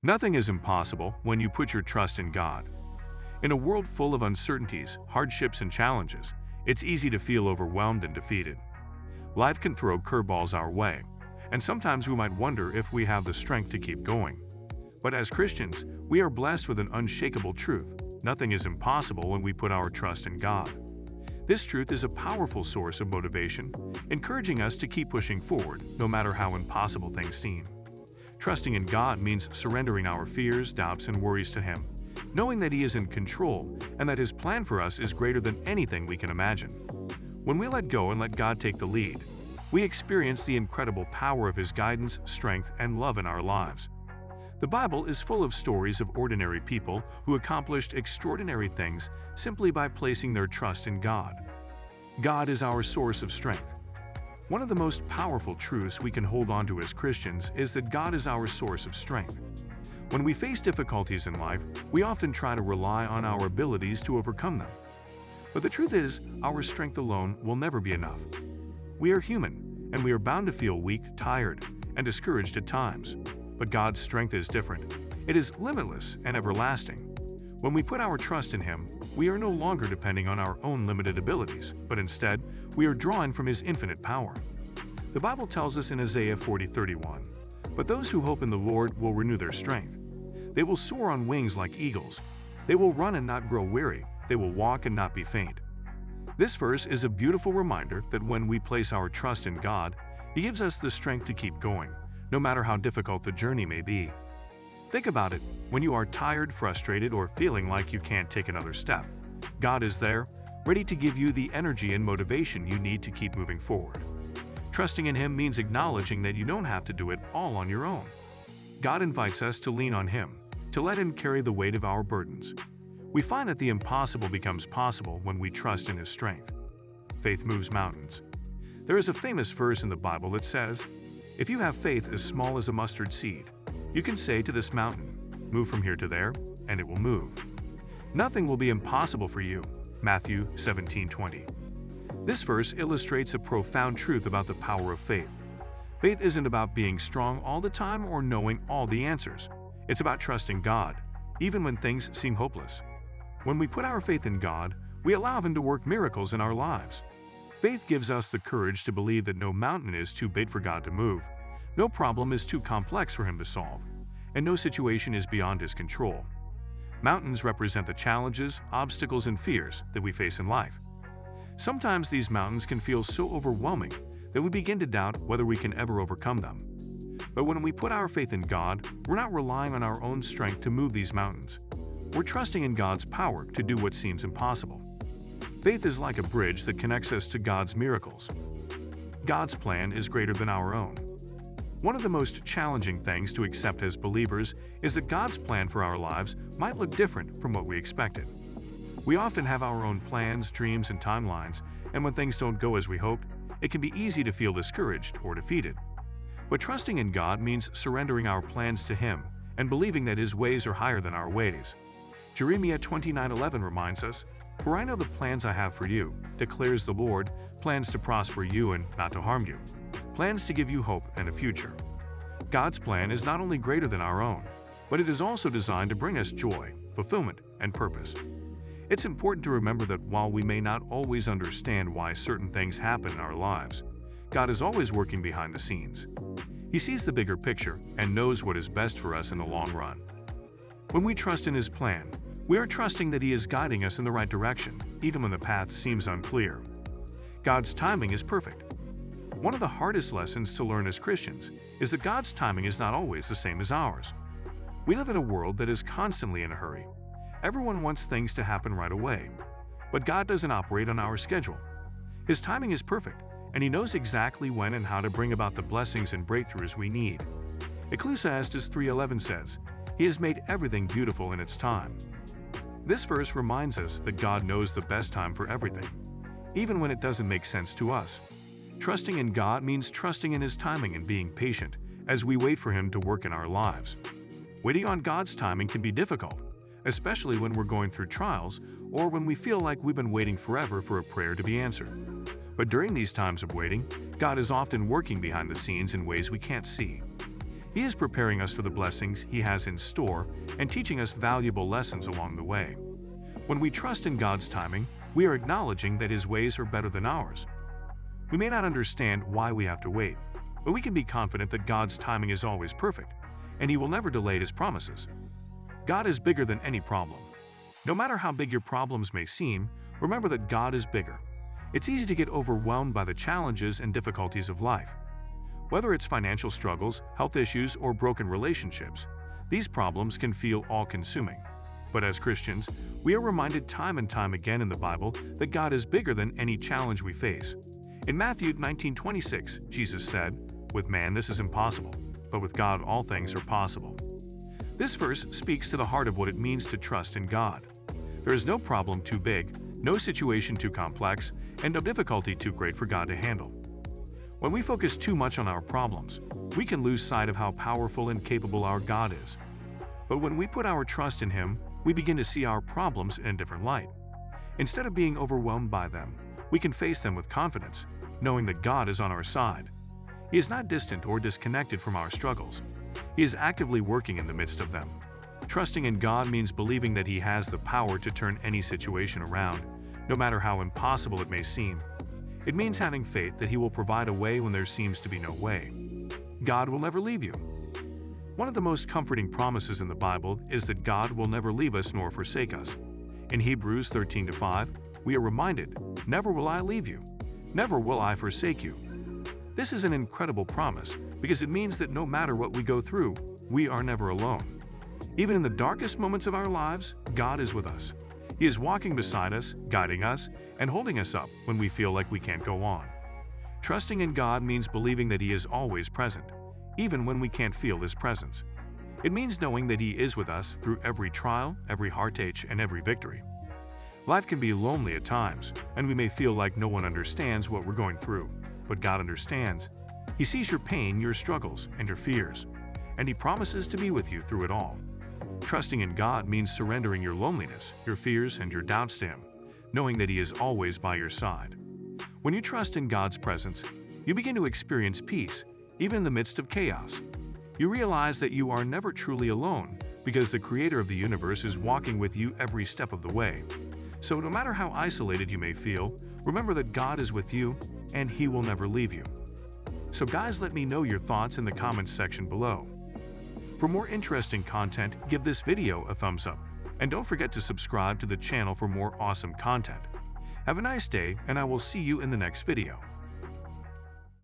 Nothing is impossible when you put your trust in God. In a world full of uncertainties, hardships, and challenges, it's easy to feel overwhelmed and defeated. Life can throw curveballs our way, and sometimes we might wonder if we have the strength to keep going. But as Christians, we are blessed with an unshakable truth. Nothing is impossible when we put our trust in God. This truth is a powerful source of motivation, encouraging us to keep pushing forward, no matter how impossible things seem. Trusting in God means surrendering our fears, doubts, and worries to Him, knowing that He is in control and that His plan for us is greater than anything we can imagine. When we let go and let God take the lead, we experience the incredible power of His guidance, strength, and love in our lives. The Bible is full of stories of ordinary people who accomplished extraordinary things simply by placing their trust in God. God is our source of strength. One of the most powerful truths we can hold on to as Christians is that God is our source of strength. When we face difficulties in life, we often try to rely on our abilities to overcome them. But the truth is, our strength alone will never be enough. We are human, and we are bound to feel weak, tired, and discouraged at times. But God's strength is different. It is limitless and everlasting. When we put our trust in Him, we are no longer depending on our own limited abilities, but instead, we are drawing from His infinite power. The Bible tells us in Isaiah 40:31, "But those who hope in the Lord will renew their strength. They will soar on wings like eagles. They will run and not grow weary. They will walk and not be faint." This verse is a beautiful reminder that when we place our trust in God, He gives us the strength to keep going, no matter how difficult the journey may be. Think about it. When you are tired, frustrated, or feeling like you can't take another step, God is there, ready to give you the energy and motivation you need to keep moving forward. Trusting in Him means acknowledging that you don't have to do it all on your own. God invites us to lean on Him, to let Him carry the weight of our burdens. We find that the impossible becomes possible when we trust in His strength. Faith moves mountains. There is a famous verse in the Bible that says, "If you have faith as small as a mustard seed, you can say to this mountain, 'Move from here to there,' and it will move." Nothing will be impossible for you. Matthew 17:20. This verse illustrates a profound truth about the power of faith. Faith isn't about being strong all the time or knowing all the answers. It's about trusting God, even when things seem hopeless. When we put our faith in God, we allow Him to work miracles in our lives. Faith gives us the courage to believe that no mountain is too big for God to move, no problem is too complex for Him to solve, and no situation is beyond His control. Mountains represent the challenges, obstacles, and fears that we face in life. Sometimes these mountains can feel so overwhelming that we begin to doubt whether we can ever overcome them. But when we put our faith in God, we're not relying on our own strength to move these mountains. We're trusting in God's power to do what seems impossible. Faith is like a bridge that connects us to God's miracles. God's plan is greater than our own. One of the most challenging things to accept as believers is that God's plan for our lives might look different from what we expected. We often have our own plans, dreams, and timelines, and when things don't go as we hoped, it can be easy to feel discouraged or defeated. But trusting in God means surrendering our plans to Him and believing that His ways are higher than our ways. Jeremiah 29:11 reminds us, "For I know the plans I have for you, declares the Lord, plans to prosper you and not to harm you, plans to give you hope and a future." God's plan is not only greater than our own, but it is also designed to bring us joy, fulfillment, and purpose. It's important to remember that while we may not always understand why certain things happen in our lives, God is always working behind the scenes. He sees the bigger picture and knows what is best for us in the long run. When we trust in His plan, we are trusting that He is guiding us in the right direction, even when the path seems unclear. God's timing is perfect. One of the hardest lessons to learn as Christians is that God's timing is not always the same as ours. We live in a world that is constantly in a hurry. Everyone wants things to happen right away. But God doesn't operate on our schedule. His timing is perfect, and He knows exactly when and how to bring about the blessings and breakthroughs we need. Ecclesiastes 3:11 says, "He has made everything beautiful in its time." This verse reminds us that God knows the best time for everything, even when it doesn't make sense to us. Trusting in God means trusting in His timing and being patient as we wait for Him to work in our lives. Waiting on God's timing can be difficult, especially when we're going through trials or when we feel like we've been waiting forever for a prayer to be answered. But during these times of waiting, God is often working behind the scenes in ways we can't see. He is preparing us for the blessings He has in store and teaching us valuable lessons along the way. When we trust in God's timing, we are acknowledging that His ways are better than ours. We may not understand why we have to wait, but we can be confident that God's timing is always perfect, and He will never delay His promises. God is bigger than any problem. No matter how big your problems may seem, remember that God is bigger. It's easy to get overwhelmed by the challenges and difficulties of life. Whether it's financial struggles, health issues, or broken relationships, these problems can feel all-consuming. But as Christians, we are reminded time and time again in the Bible that God is bigger than any challenge we face. In Matthew 19:26, Jesus said, "With man this is impossible, but with God all things are possible." This verse speaks to the heart of what it means to trust in God. There is no problem too big, no situation too complex, and no difficulty too great for God to handle. When we focus too much on our problems, we can lose sight of how powerful and capable our God is. But when we put our trust in Him, we begin to see our problems in a different light. Instead of being overwhelmed by them, we can face them with confidence, knowing that God is on our side. He is not distant or disconnected from our struggles. He is actively working in the midst of them. Trusting in God means believing that He has the power to turn any situation around, no matter how impossible it may seem. It means having faith that He will provide a way when there seems to be no way. God will never leave you. One of the most comforting promises in the Bible is that God will never leave us nor forsake us. In Hebrews 13:5, we are reminded, "Never will I leave you. Never will I forsake you." This is an incredible promise because it means that no matter what we go through, we are never alone. Even in the darkest moments of our lives, God is with us. He is walking beside us, guiding us, and holding us up when we feel like we can't go on. Trusting in God means believing that He is always present, even when we can't feel His presence. It means knowing that He is with us through every trial, every heartache, and every victory. Life can be lonely at times, and we may feel like no one understands what we're going through, but God understands. He sees your pain, your struggles, and your fears, and He promises to be with you through it all. Trusting in God means surrendering your loneliness, your fears, and your doubts to Him, knowing that He is always by your side. When you trust in God's presence, you begin to experience peace, even in the midst of chaos. You realize that you are never truly alone because the Creator of the universe is walking with you every step of the way. So no matter how isolated you may feel, remember that God is with you and He will never leave you. So guys, let me know your thoughts in the comments section below. For more interesting content, give this video a thumbs up, and don't forget to subscribe to the channel for more awesome content. Have a nice day, and I will see you in the next video.